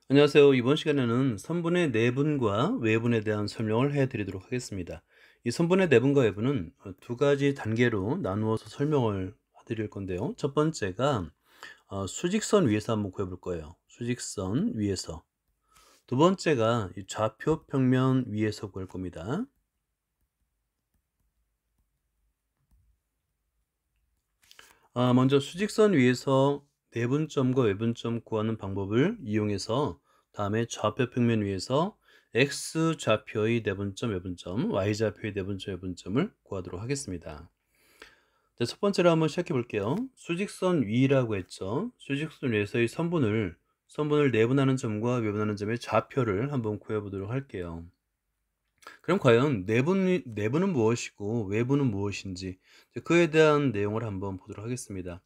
안녕하세요. 이번 시간에는 선분의 내분과 외분에 대한 설명을 해드리도록 하겠습니다. 이 선분의 내분과 외분은 두 가지 단계로 나누어서 설명을 해드릴 건데요. 첫 번째가 수직선 위에서 한번 구해볼 거예요. 수직선 위에서. 두 번째가 이 좌표 평면 위에서 구할 겁니다. 먼저 수직선 위에서 내분점과 외분점 구하는 방법을 이용해서 다음에 좌표 평면 위에서 x 좌표의 내분점, 외분점, y 좌표의 내분점, 외분점을 구하도록 하겠습니다. 자, 첫 번째로 한번 시작해 볼게요. 수직선 위라고 했죠. 수직선 위에서의 선분을 내분하는 점과 외분하는 점의 좌표를 한번 구해 보도록 할게요. 그럼 과연 내분은 무엇이고 외분은 무엇인지 그에 대한 내용을 한번 보도록 하겠습니다.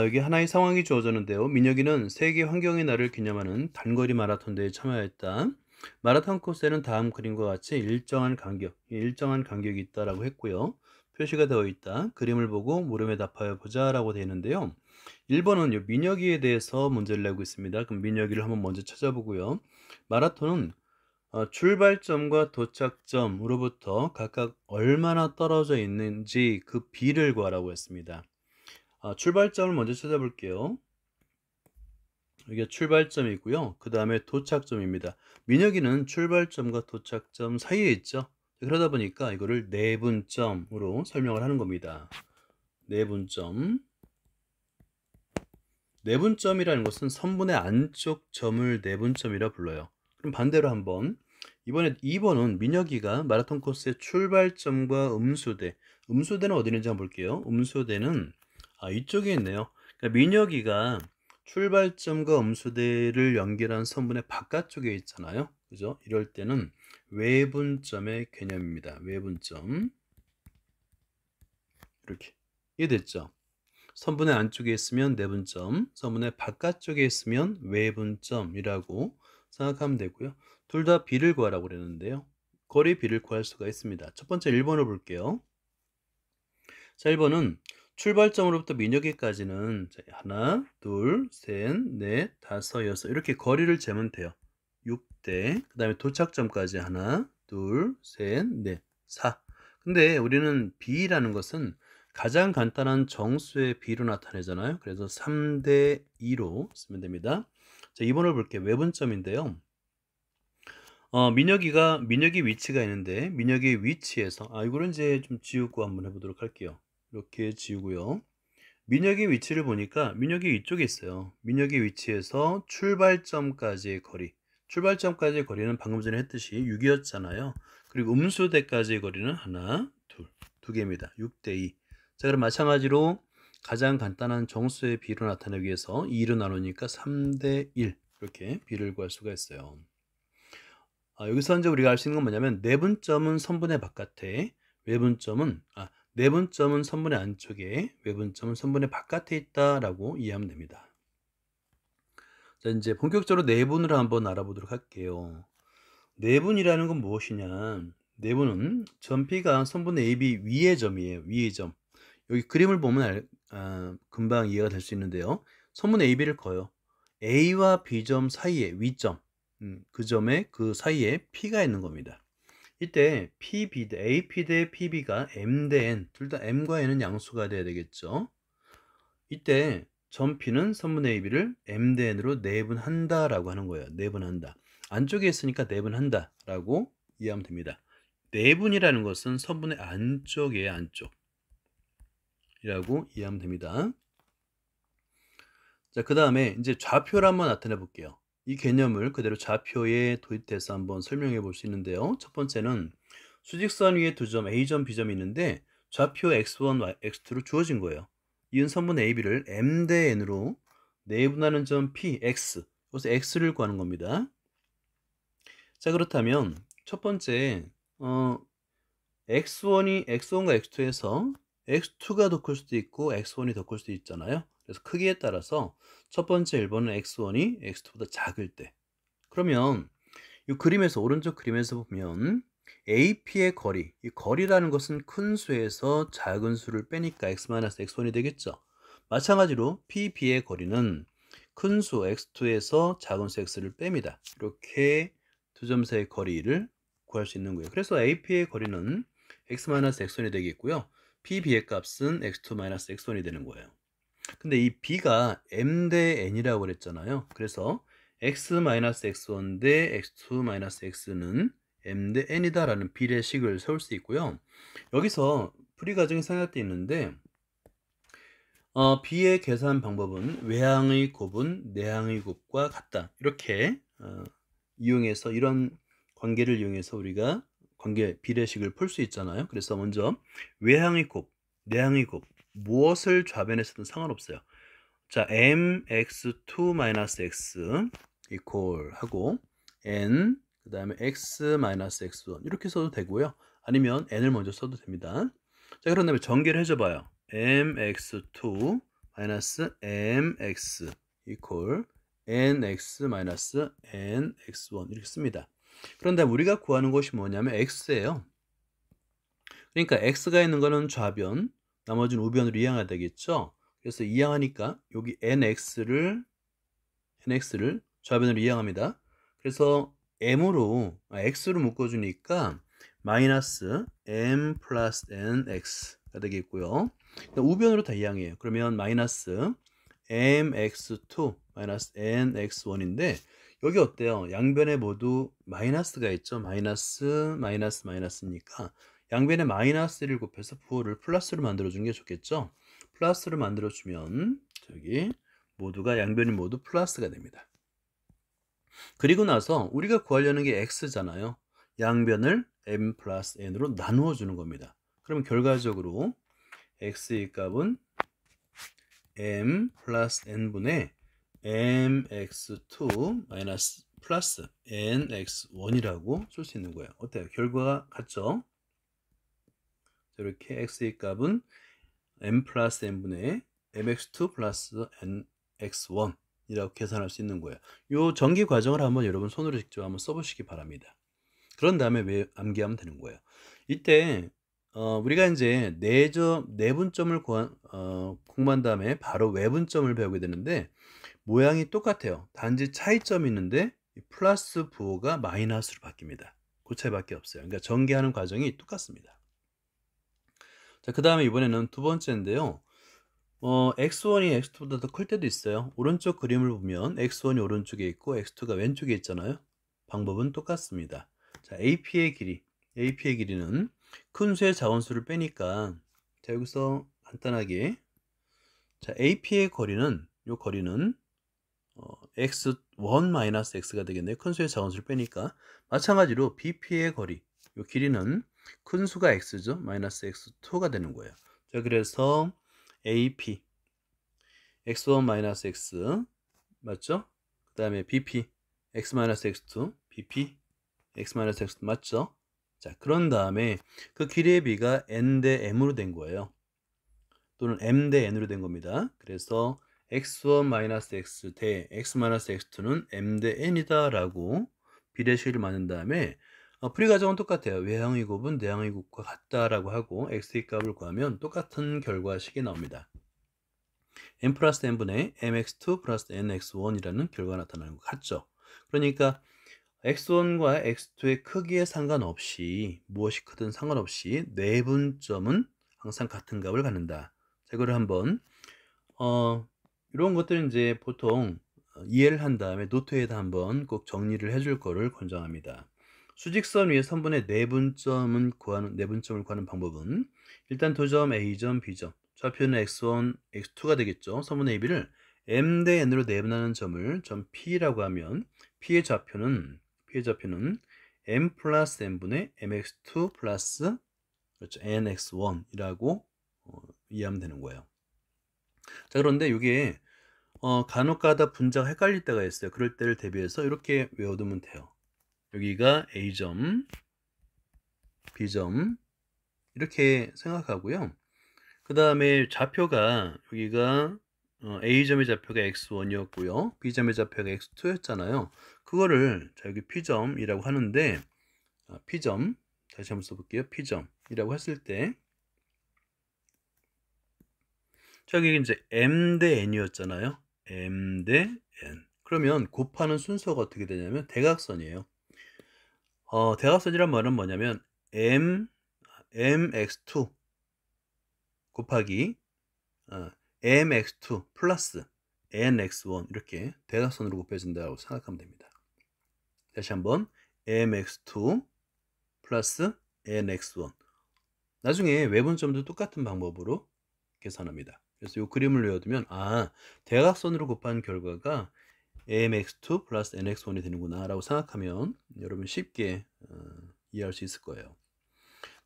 여기 하나의 상황이 주어졌는데요. 민혁이는 세계 환경의 날을 기념하는 단거리 마라톤 대회에 참여했다. 마라톤 코스에는 다음 그림과 같이 일정한 간격이 있다라고 했고요. 표시가 되어 있다. 그림을 보고 물음에 답하여 보자라고 되어 있는데요. 1번은 민혁이에 대해서 문제를 내고 있습니다. 그럼 민혁이를 한번 먼저 찾아보고요. 마라톤은 출발점과 도착점으로부터 각각 얼마나 떨어져 있는지 그 비를 구하라고 했습니다. 출발점을 먼저 찾아볼게요. 이게 출발점이고요. 그 다음에 도착점입니다. 민혁이는 출발점과 도착점 사이에 있죠. 그러다 보니까 이거를 내분점으로 설명을 하는 겁니다. 내분점. 내분점이라는 것은 선분의 안쪽 점을 내분점이라 불러요. 그럼 반대로 한번 이번에 2번은 민혁이가 마라톤 코스의 출발점과 음수대는 어디 있는지 한번 볼게요. 음수대는 이쪽에 있네요. 그러니까 민혁이가 출발점과 음수대를 연결한 선분의 바깥쪽에 있잖아요. 그죠? 이럴 때는 외분점의 개념입니다. 외분점. 이렇게 이해됐죠? 선분의 안쪽에 있으면 내분점, 선분의 바깥쪽에 있으면 외분점이라고 생각하면 되고요. 둘 다 비를 구하라고 그랬는데요. 거리 비를 구할 수가 있습니다. 첫 번째 1번을 볼게요. 자, 1번은 출발점으로부터 민혁이까지는 하나, 둘, 셋, 넷, 다섯, 여섯 이렇게 거리를 재면 돼요. 6대. 그 다음에 도착점까지 하나, 둘, 셋, 넷, 4. 근데 우리는 B라는 것은 가장 간단한 정수의 B로 나타내잖아요. 그래서 3대 2로 쓰면 됩니다. 자, 2번을 볼게요. 외분점인데요. 민혁이 위치가 있는데 민혁이 위치에서 이거는 이제 좀 지우고 한번 해보도록 할게요. 이렇게 지우고요. 민혁이 위치를 보니까 민혁이 이쪽에 있어요. 민혁이 위치에서 출발점까지의 거리는 방금 전에 했듯이 6이었잖아요. 그리고 음수대까지의 거리는 하나, 둘, 두 개입니다. 6대 2. 자, 그럼 마찬가지로 가장 간단한 정수의 비로 나타내기 위해서 2로 나누니까 3대 1 이렇게 비를 구할 수가 있어요. 여기서 이제 우리가 알 수 있는 건 뭐냐면 내분점은 선분의 바깥에, 내분점은 선분의 안쪽에, 외분점은 선분의 바깥에 있다라고 이해하면 됩니다. 자, 이제 본격적으로 내분을 한번 알아보도록 할게요. 내분이라는 건 무엇이냐? 내분은 점 P가 선분 AB 위의 점이에요. 위의 점. 여기 그림을 보면 금방 이해가 될 수 있는데요. 선분 AB를 그어요. A와 B점 사이에 위점, 그 사이에 P가 있는 겁니다. 이때 AP 대 PB가 M 대 N, 둘 다 M과 N은 양수가 돼야 되겠죠. 이때 점 P는 선분 AB를 M 대 N으로 내분한다라고 하는 거예요. 내분한다. 안쪽에 있으니까 내분한다라고 이해하면 됩니다. 내분이라는 것은 선분의 안쪽이에요. 안쪽이라고 이해하면 됩니다. 자, 그 다음에 이제 좌표를 한번 나타내 볼게요. 이 개념을 그대로 좌표에 도입해서 한번 설명해 볼 수 있는데요. 첫 번째는 수직선 위에 두 점 A점, B점이 있는데 좌표 x1, x2로 주어진 거예요. 이은 선분 AB를 M 대 N으로 내분하는 점 P, X, 여기서 X를 구하는 겁니다. 자, 그렇다면 첫 번째 X1과 X2에서 X2가 더 클 수도 있고 X1이 더 클 수도 있잖아요. 그래서 크기에 따라서 첫 번째 1번은 X1이 X2보다 작을 때, 그러면 이 그림에서 오른쪽 그림에서 보면 AP의 거리, 이 거리라는 것은 큰 수에서 작은 수를 빼니까 X-X1이 되겠죠. 마찬가지로 PB의 거리는 큰 수 x2에서 작은 수 x를 뺍니다. 이렇게 두 점 사이의 거리를 구할 수 있는 거예요. 그래서 AP의 거리는 x-x1이 되겠고요. PB의 값은 x2-x1이 되는 거예요. 근데 이 B가 M 대 N이라고 그랬잖아요. 그래서 x-x1 대 x2-x는 M 대 N이다 라는 비례식을 세울 수 있고요. 여기서 풀이 과정이 생략되어 있는데 B의 계산 방법은 외항의 곱은 내항의 곱과 같다. 이렇게 이용해서 이런 관계를 이용해서 우리가 관계 비례식을 풀 수 있잖아요. 그래서 먼저 외항의 곱, 내항의 곱 무엇을 좌변했어도 상관없어요. 자, mx2-x 이퀄 하고 n 그 다음에 x-x1 이렇게 써도 되고요. 아니면 n을 먼저 써도 됩니다. 자, 그런 다음에 전개를 해줘 봐요. mx2 mx 이퀄 nx-nx1 이렇게 씁니다. 그런 다음에 우리가 구하는 것이 뭐냐면 x예요. 그러니까 x가 있는 거는 좌변, 나머지는 우변으로 이항해야 되겠죠. 그래서 이항하니까 여기 nx를 좌변으로 이항합니다. 그래서 x로 묶어주니까 마이너스 m 플러스 nx가 되겠고요. 우변으로 다 이항해요. 그러면 마이너스 mx2 마이너스 nx1인데 여기 어때요? 양변에 모두 마이너스가 있죠. 마이너스니까 양변에 마이너스를 곱해서 부호를 플러스로 만들어주는 게 좋겠죠. 플러스로 만들어주면 저기 모두가 양변이 모두 플러스가 됩니다. 그리고 나서 우리가 구하려는 게 x잖아요. 양변을 m 플러스 n으로 나누어 주는 겁니다. 그럼 결과적으로 x의 값은 m 플러스 n분의 mx2 마이너스 플러스 nx1이라고 쓸 수 있는 거예요. 어때요? 결과가 같죠? 이렇게 x의 값은 m 플러스 n분의 mx2 플러스 nx1 이라고 계산할 수 있는 거예요. 이 전기 과정을 한번 여러분 손으로 직접 한번 써보시기 바랍니다. 그런 다음에 암기하면 되는 거예요. 이때 우리가 이제 내분점을 공부한 다음에 바로 외분점을 배우게 되는데 모양이 똑같아요. 단지 차이점이 있는데 플러스 부호가 마이너스로 바뀝니다. 그 차이밖에 없어요. 그러니까 전개하는 과정이 똑같습니다. 자, 그 다음에 이번에는 두 번째인데요. x1이 x2보다 더 클 때도 있어요. 오른쪽 그림을 보면 x1이 오른쪽에 있고 x2가 왼쪽에 있잖아요. 방법은 똑같습니다. 자, AP의 길이는 큰 수의 자원수를 빼니까 자, 여기서 간단하게 자, AP의 거리는 x1-x가 되겠네요. 큰 수의 자원수를 빼니까 마찬가지로 BP의 거리 이 길이는 큰 수가 x죠. 마이너스 x2가 되는 거예요. 자, 그래서 AP x1-x 맞죠? 그 다음에 BP x-x2 BP x-x2 맞죠? 자, 그런 다음에 그 길이의 비가 n 대 m으로 된 거예요. 또는 m 대 n으로 된 겁니다. 그래서 x1-x 대 x-x2는 m 대 n이다 라고 비례식을 만든 다음에 풀이 과정은 똑같아요. 외항의 곱은 내항의 곱과 같다라고 하고 x의 값을 구하면 똑같은 결과식이 나옵니다. n 플러스 n분의 mx2 플러스 nx1이라는 결과가 나타나는 것 같죠. 그러니까 x1과 x2의 크기에 상관없이 무엇이 크든 상관없이 내분점은 항상 같은 값을 갖는다. 자, 이거를 한번 이런 것들은 이제 보통 이해를 한 다음에 노트에다 한번 꼭 정리를 해줄 거를 권장합니다. 수직선 위에 선분의 내분점을 구하는 방법은 일단 도점 A점, B점, 좌표는 x1, x2가 되겠죠. 선분 AB를 m 대 n으로 내분하는 점을 점 P라고 하면 P의 좌표는 m 플러스 n분의 mx2 플러스 그렇죠. nx1이라고 이해하면 되는 거예요. 자, 그런데 이게 간혹가다 분자가 헷갈릴 때가 있어요. 그럴 때를 대비해서 이렇게 외워두면 돼요. 여기가 A점, B점 이렇게 생각하고요. 그 다음에 좌표가 여기가 A점의 좌표가 x1이었고요. B점의 좌표가 x2였잖아요. 그거를 자, 여기 P점이라고 하는데 P점 다시 한번 써볼게요. P점이라고 했을 때 저기 이제 m 대 n이었잖아요. m 대 n. 그러면 곱하는 순서가 어떻게 되냐면 대각선이에요. 대각선이란 말은 뭐냐면 mx2 곱하기 mx2 플러스 nx1 이렇게 대각선으로 곱해진다고 생각하면 됩니다. 다시 한번 mx2 플러스 nx1. 나중에 외분점도 똑같은 방법으로 계산합니다. 그래서 이 그림을 외워두면 대각선으로 곱한 결과가 amx2 플러스 nx1이 되는구나 라고 생각하면 여러분 쉽게 이해할 수 있을 거예요.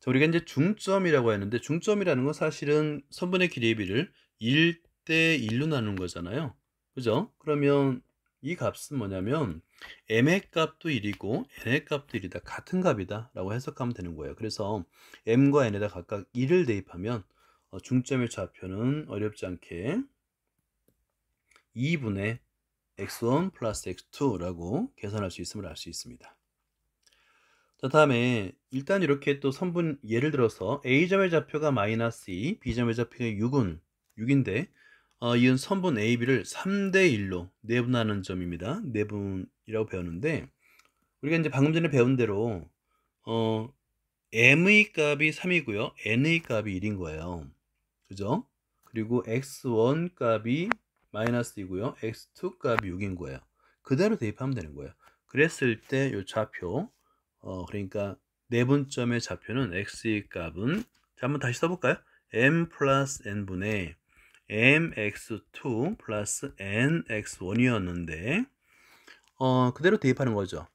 자, 우리가 이제 중점이라고 했는데 중점이라는 건 사실은 선분의 길이의 비를 1대 1로 나누는 거잖아요. 그죠? 그러면 이 값은 뭐냐면 m의 값도 1이고 n의 값도 1이다. 같은 값이다 라고 해석하면 되는 거예요. 그래서 m과 n에다 각각 1을 대입하면 중점의 좌표는 어렵지 않게 2분의 x1 플러스 x2라고 계산할 수 있음을 알 수 있습니다. 자, 다음에 일단 이렇게 또 선분 예를 들어서 A점의 좌표가 마이너스 2, B점의 좌표가 6인데 이은 선분 A, B를 3대 1로 내분하는 점입니다. 내분이라고 배웠는데 우리가 이제 방금 전에 배운 대로 M의 값이 3이고요. N의 값이 1인 거예요. 그죠? 그리고 X1 값이 마이너스 2고요. X2 값이 6인 거예요. 그대로 대입하면 되는 거예요. 그랬을 때 이 좌표 그러니까 내분점의 좌표는 x의 값은 자, 한번 다시 써볼까요? m 플러스 n분의 mx2 플러스 nx1이었는데 그대로 대입하는 거죠.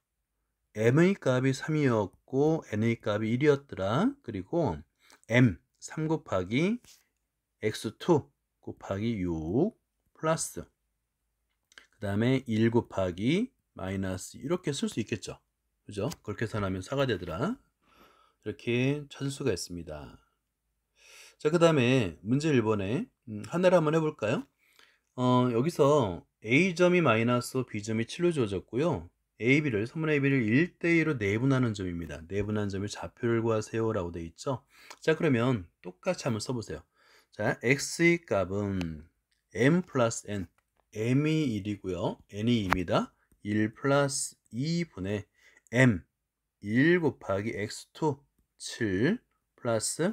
m의 값이 3이었고 n의 값이 1이었더라. 그리고 m 3 곱하기 x2 곱하기 6 플러스 그 다음에 1 곱하기 마이너스 이렇게 쓸 수 있겠죠. 그죠? 그렇게 계산하면 4가 되더라. 이렇게 찾을 수가 있습니다. 자, 그 다음에 문제 1번에 하나를 한번 해볼까요? 여기서 A점이 마이너스 B점이 7로 주어졌고요. AB를, 선분 AB를 1대1로 내분하는 점입니다. 내분한 점의 좌표를 구하세요 라고 되어 있죠. 자, 그러면 똑같이 한번 써보세요. 자, X의 값은 M 플러스 N, M이 1이고요. N이 2입니다. 1 플러스 2분의 M 1 곱하기 x2 7 플러스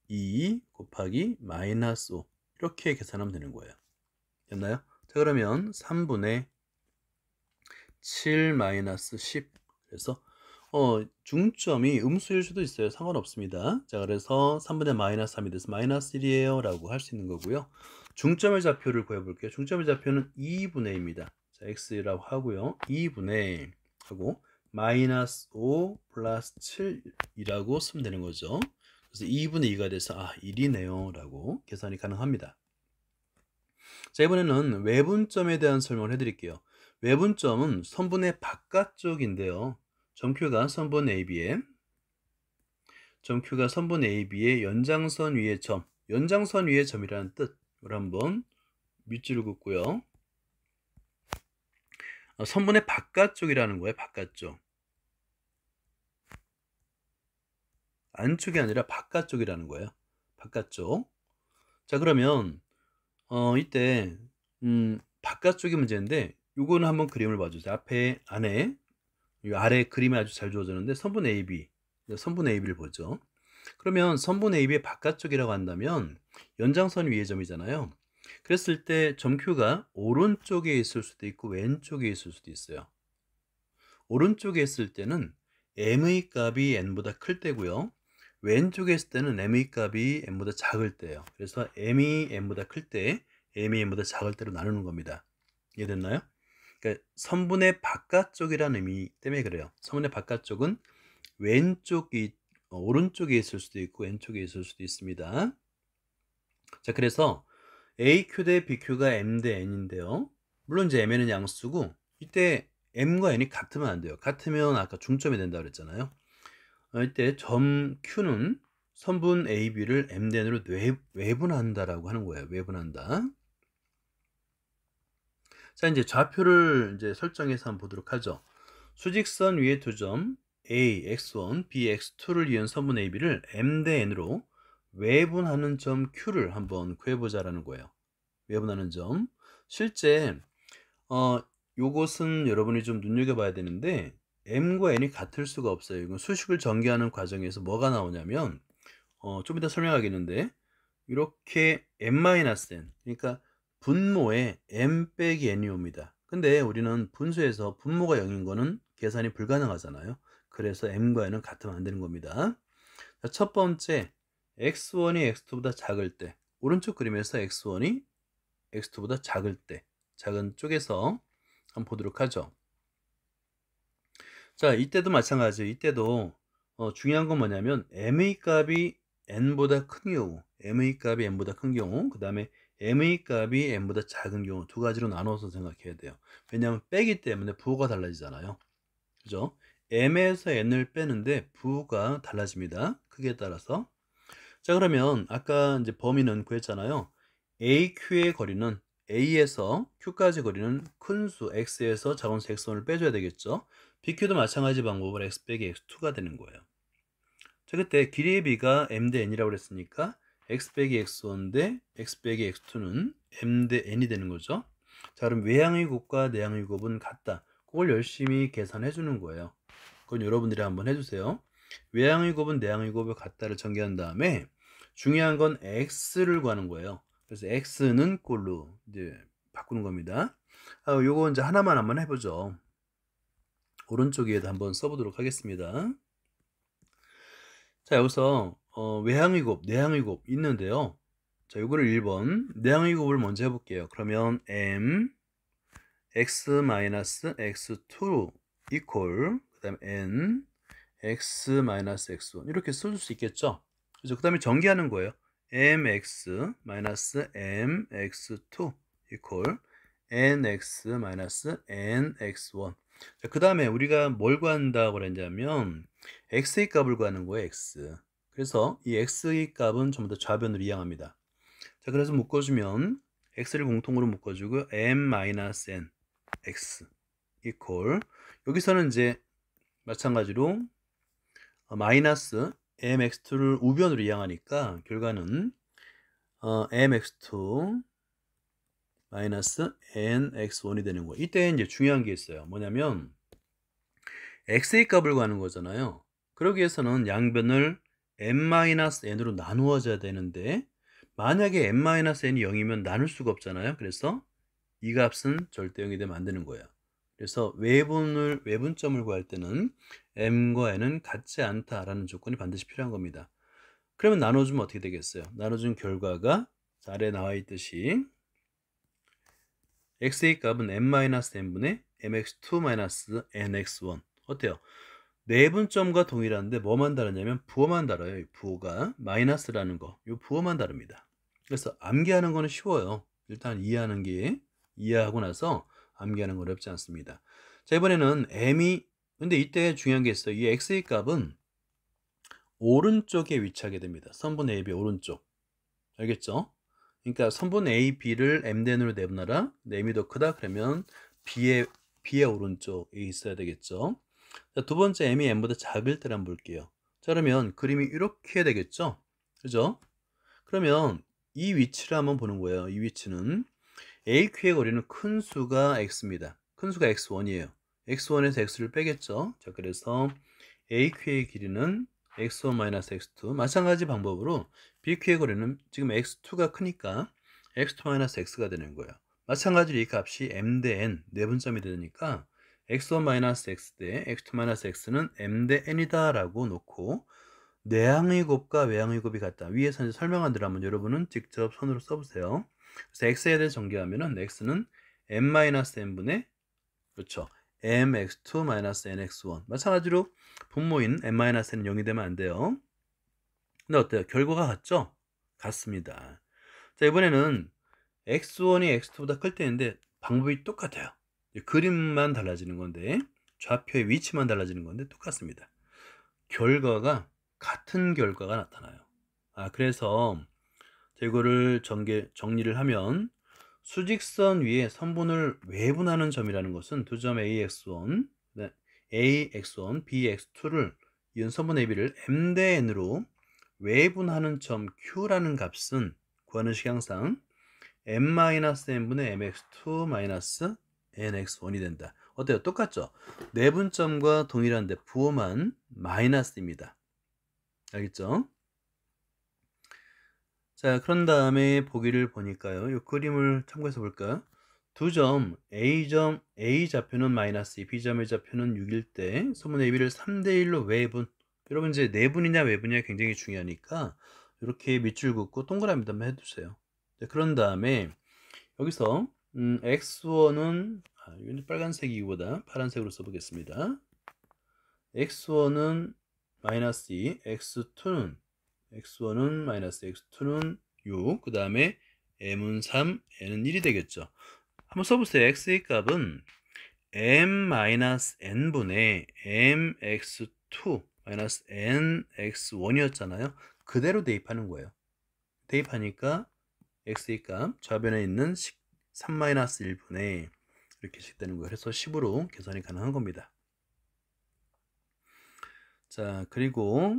2 곱하기 마이너스 5 이렇게 계산하면 되는 거예요. 됐나요? 자, 그러면 3분의 7 마이너스 10 그래서 중점이 음수일 수도 있어요. 상관없습니다. 자, 그래서 3분의 마이너스 3이 돼서 마이너스 1이에요 라고 할 수 있는 거고요. 중점의 좌표를 구해볼게요. 중점의 좌표는 2분의 2입니다. 자, x라고 하고요. 2분의 하고 마이너스 5 플러스 7이라고 쓰면 되는 거죠. 그래서 2분의 2가 돼서 1이네요 라고 계산이 가능합니다. 자, 이번에는 외분점에 대한 설명을 해드릴게요. 외분점은 선분의 바깥쪽인데요. 점Q가 선분 AB의 연장선 위의 점, 연장선 위의 점이라는 뜻을 한번 밑줄을 긋고요. 선분의 바깥쪽이라는 거예요. 바깥쪽. 안쪽이 아니라 바깥쪽이라는 거예요. 바깥쪽. 자, 그러면 이때 바깥쪽이 문제인데 요거는 한번 그림을 봐주세요. 안에 이 아래 그림이 아주 잘 주어졌는데 선분 AB, 선분 AB를 보죠. 그러면 선분 AB의 바깥쪽이라고 한다면 연장선 위의 점이잖아요. 그랬을 때 점 Q가 오른쪽에 있을 수도 있고 왼쪽에 있을 수도 있어요. 오른쪽에 있을 때는 M의 값이 N보다 클 때고요. 왼쪽에 있을 때는 M의 값이 N보다 작을 때예요. 그래서 M이 N보다 클 때, M이 N보다 작을 때로 나누는 겁니다. 이해됐나요? 그러니까 선분의 바깥쪽이라는 의미 때문에 그래요. 선분의 바깥쪽은 오른쪽에 있을 수도 있고 왼쪽에 있을 수도 있습니다. 자, 그래서 AQ 대 BQ가 M 대 N인데요. 물론 이제 M에는 양수고 이때 M과 N이 같으면 안 돼요. 같으면 아까 중점이 된다 그랬잖아요. 이때 점 Q는 선분 AB를 M 대 N으로 외분한다라고 하는 거예요. 외분한다. 자, 이제 좌표를 이제 설정해서 한번 보도록 하죠. 수직선 위에 두 점 A, X1, B, X2를 이은 선분 AB를 M 대 N으로 외분하는 점 Q를 한번 구해보자라는 거예요. 외분하는 점. 실제 어 요것은 여러분이 좀 눈여겨봐야 되는데 m과 n이 같을 수가 없어요. 이건 수식을 전개하는 과정에서 뭐가 나오냐면 좀 이따 설명하겠는데 이렇게 m-n 그러니까 분모에 m 빼기 n이 옵니다. 근데 우리는 분수에서 분모가 0인 거는 계산이 불가능하잖아요. 그래서 m과 n은 같으면 안 되는 겁니다. 자, 첫 번째 x1이 x2보다 작을 때 오른쪽 그림에서 x1이 x2보다 작을 때 작은 쪽에서 한번 보도록 하죠. 자, 이때도 마찬가지예요. 이때도 중요한 건 뭐냐면 m의 값이 n보다 큰 경우, m의 값이 n보다 큰 경우, 그 다음에 m의 값이 n보다 작은 경우 두 가지로 나눠서 생각해야 돼요. 왜냐하면 빼기 때문에 부호가 달라지잖아요. 그죠? m에서 n을 빼는데 부호가 달라집니다. 크기에 따라서. 자, 그러면 아까 이제 범위는 구했잖아요. AQ의 거리는 A에서 Q까지 거리는 큰 수 X에서 작은 수 X1을 빼줘야 되겠죠. BQ도 마찬가지 방법으로 X 빼기 X2가 되는 거예요. 자, 그때 길이의 B가 M 대 N이라고 그랬으니까 X 빼기 X1 대 X 빼기 X2는 M 대 N이 되는 거죠. 자, 그럼 외향의 곱과 내향의 곱은 같다. 그걸 열심히 계산해 주는 거예요. 그건 여러분들이 한번 해주세요. 외향의 곱은 내향의 곱을 같다를 전개한 다음에 중요한 건 x를 구하는 거예요. 그래서 x는 꼴로 이제 바꾸는 겁니다. 요거 이제 하나만 한번 해보죠. 오른쪽에도 한번 써보도록 하겠습니다. 자, 여기서 외향의 곱, 내향의 곱 있는데요. 자, 요거를 1번 내향의 곱을 먼저 해볼게요. 그러면 m x-x2 equal 그 다음에 n x-x1 이렇게 쓸 수 있겠죠. 그래서 그 다음에 전개하는 거예요. mx-mx2 equal nx-nx1. 그 다음에 우리가 뭘 구한다고 그랬냐면 x의 값을 구하는 거예요. x. 그래서 이 x의 값은 전부 다 좌변으로 이항합니다. 자, 그래서 묶어주면 x를 공통으로 묶어주고 m-n x equal 여기서는 이제 마찬가지로 마이너스 mx2를 우변으로 이항하니까 결과는 mx2 마이너스 nx1이 되는 거예요. 이때 이제 중요한 게 있어요. 뭐냐면 x의 값을 구하는 거잖아요. 그러기 위해서는 양변을 m-n으로 나누어져야 되는데 만약에 m-n이 0이면 나눌 수가 없잖아요. 그래서 이 값은 절대 0이 되면 안 되는 거예요. 그래서 외분점을 구할 때는 m과 n은 같지 않다라는 조건이 반드시 필요한 겁니다. 그러면 나눠주면 어떻게 되겠어요? 나눠준 결과가 아래에 나와 있듯이 x의 값은 m-n분의 mx2-nx1 어때요? 내분점과 동일한데 뭐만 다르냐면 부호만 달라요. 이 부호가 마이너스라는 거, 이 부호만 다릅니다. 그래서 암기하는 거는 쉬워요. 일단 이해하고 나서 암기하는 건 어렵지 않습니다. 자, 이번에는 m이 근데 이때 중요한 게 있어요. 이 x의 값은 오른쪽에 위치하게 됩니다. 선분 AB 오른쪽. 알겠죠? 그러니까 선분 AB를 m대으로 내분하라. m이 더 크다 그러면 B의 오른쪽에 있어야 되겠죠. 자, 두 번째 m이 m보다 작을 때를 한번 볼게요. 자, 그러면 그림이 이렇게 되겠죠? 그죠? 그러면 이 위치를 한번 보는 거예요. 이 위치는 AQ의 거리는 큰 수가 x입니다. 큰 수가 x1이에요. x1에서 x를 빼겠죠. 자, 그래서 AQ의 길이는 x1-x2 마찬가지 방법으로 BQ의 거리는 지금 x2가 크니까 x2-x가 되는 거예요. 마찬가지로 이 값이 m 대 n 내분점이 되니까 x1-x 대 x2-x는 m 대 n이다 라고 놓고 내항의 곱과 외항의 곱이 같다. 위에서 이제 설명한 대로 한번 여러분은 직접 손으로 써보세요. 그래서 x에 대해 전개하면은 x는 m-n분의 그렇죠. mx2-nx1 마찬가지로 분모인 m-n은 0이 되면 안 돼요. 근데 어때요? 결과가 같죠? 같습니다. 자, 이번에는 x1이 x2보다 클 때인데 방법이 똑같아요. 그림만 달라지는 건데 좌표의 위치만 달라지는 건데 똑같습니다. 결과가 같은 결과가 나타나요. 그래서 이거를 정리를 하면 수직선 위에 선분을 외분하는 점이라는 것은 두 점 AX1, AX1, BX2를 이은 선분 AB를 M 대 N으로 외분하는 점 Q라는 값은 구하는 식이 항상 M-N분의 MX2 nx1이 된다. 어때요? 똑같죠? 내분점과 동일한데 부호만 마이너스입니다. 알겠죠? 자, 그런 다음에 보기를 보니까요. 이 그림을 참고해서 볼까요? 두 점 A 좌표는 마이너스 2, B점의 좌표는 6일 때 소문 AB를 3대1로 외분. 여러분 이제 내분이냐 외분이냐 굉장히 중요하니까 이렇게 밑줄 긋고 동그라미도 한번 해두세요. 자, 그런 다음에 여기서 X1은 이건 빨간색이기보다 파란색으로 써보겠습니다. X1은 마이너스 2, X1은 마이너스, X2는 6, 그 다음에 M은 3, N은 1이 되겠죠. 한번 써보세요. X의 값은 M-N분의 MX2 마이너스 NX1이었잖아요. 그대로 대입하는 거예요. 대입하니까 X의 값 좌변에 있는 3-1분의 이렇게 식되는 거예요. 그래서 10으로 계산이 가능한 겁니다. 자, 그리고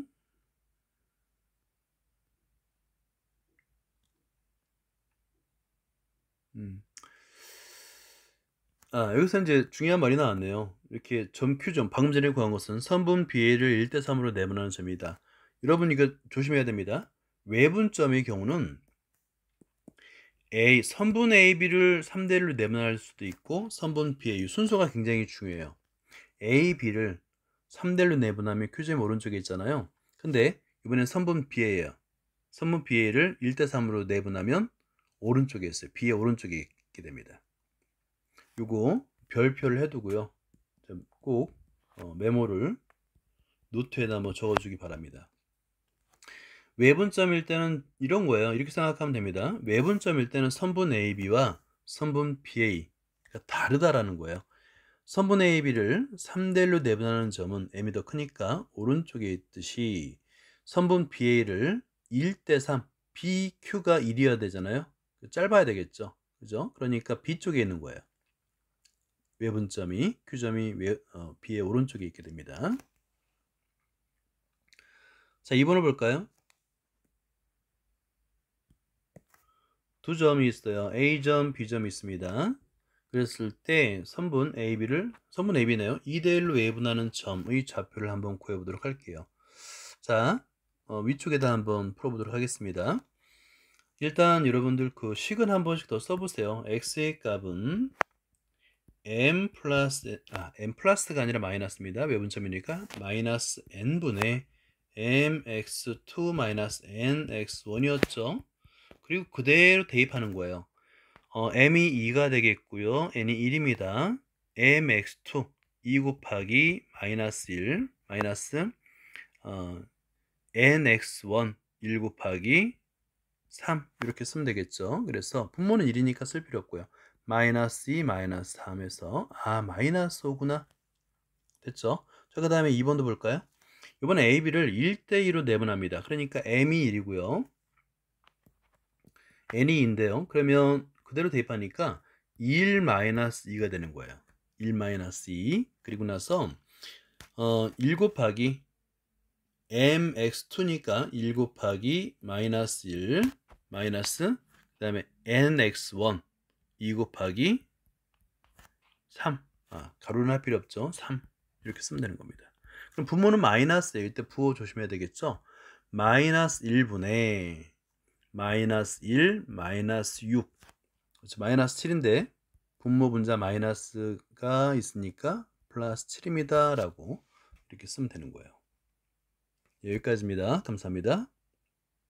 여기서 이제 중요한 말이 나왔네요. 이렇게 점 Q점, 방금 전에 구한 것은 선분 BA를 1대3으로 내분하는 점이다. 여러분 이거 조심해야 됩니다. 외분점의 경우는 선분 AB를 3대1로 내분할 수도 있고 선분 BA, 순서가 굉장히 중요해요. A, B를 3대1로 내분하면 Q점 오른쪽에 있잖아요. 근데 이번엔 선분 BA예요. 선분 BA를 1대3으로 내분하면 오른쪽에 있어요. B의 오른쪽에 있게 됩니다. 요거 별표를 해두고요. 꼭 메모를 노트에다 한번 적어주기 바랍니다. 외분점일 때는 이런 거예요. 이렇게 생각하면 됩니다. 외분점일 때는 선분 AB와 선분 BA가 다르다라는 거예요. 선분 AB를 3대1로 내분하는 점은 M이 더 크니까 오른쪽에 있듯이 선분 BA를 1대3, BQ가 1이어야 되잖아요. 짧아야 되겠죠. 그죠? 그러니까 B쪽에 있는 거예요. 외분점이 Q점이 B의 오른쪽에 있게 됩니다. 자, 2번을 볼까요? 두 점이 있어요. A점, B점이 있습니다. 그랬을 때 선분 AB네요. 2대1로 외분하는 점의 좌표를 한번 구해보도록 할게요. 자, 위쪽에다 한번 풀어보도록 하겠습니다. 일단 여러분들 그 식은 한 번씩 더 써보세요. X의 값은 M 플러스가 아니라 마이너스입니다. 외분점이니까 마이너스 N분의 MX2 마이너스 NX1이었죠. 그리고 그대로 대입하는 거예요. M이 2가 되겠고요. N이 1입니다. MX2 2 곱하기 마이너스 1 마이너스 NX1 1 곱하기 3 이렇게 쓰면 되겠죠. 그래서 분모는 1이니까 쓸 필요 없고요. 마이너스 2 마이너스 3에서 마이너스 5구나. 됐죠? 자, 그 다음에 2번도 볼까요? 이번에 AB를 1대2로 내분합니다. 그러니까 M이 1이고요. N이 2인데요. 그러면 그대로 대입하니까 1 마이너스 2가 되는 거예요. 1 마이너스 2. 그리고 나서 1 곱하기 MX2니까 1 곱하기 마이너스 1 마이너스 그 다음에 NX1 2 곱하기 3. 가로는 할 필요 없죠. 3. 이렇게 쓰면 되는 겁니다. 그럼 분모는 마이너스예요. 이때 부호 조심해야 되겠죠. 마이너스 1분의 마이너스 1 마이너스 6. 그렇죠. 마이너스 7인데 분모 분자 마이너스가 있으니까 플러스 7입니다 라고 이렇게 쓰면 되는 거예요. 여기까지입니다. 감사합니다.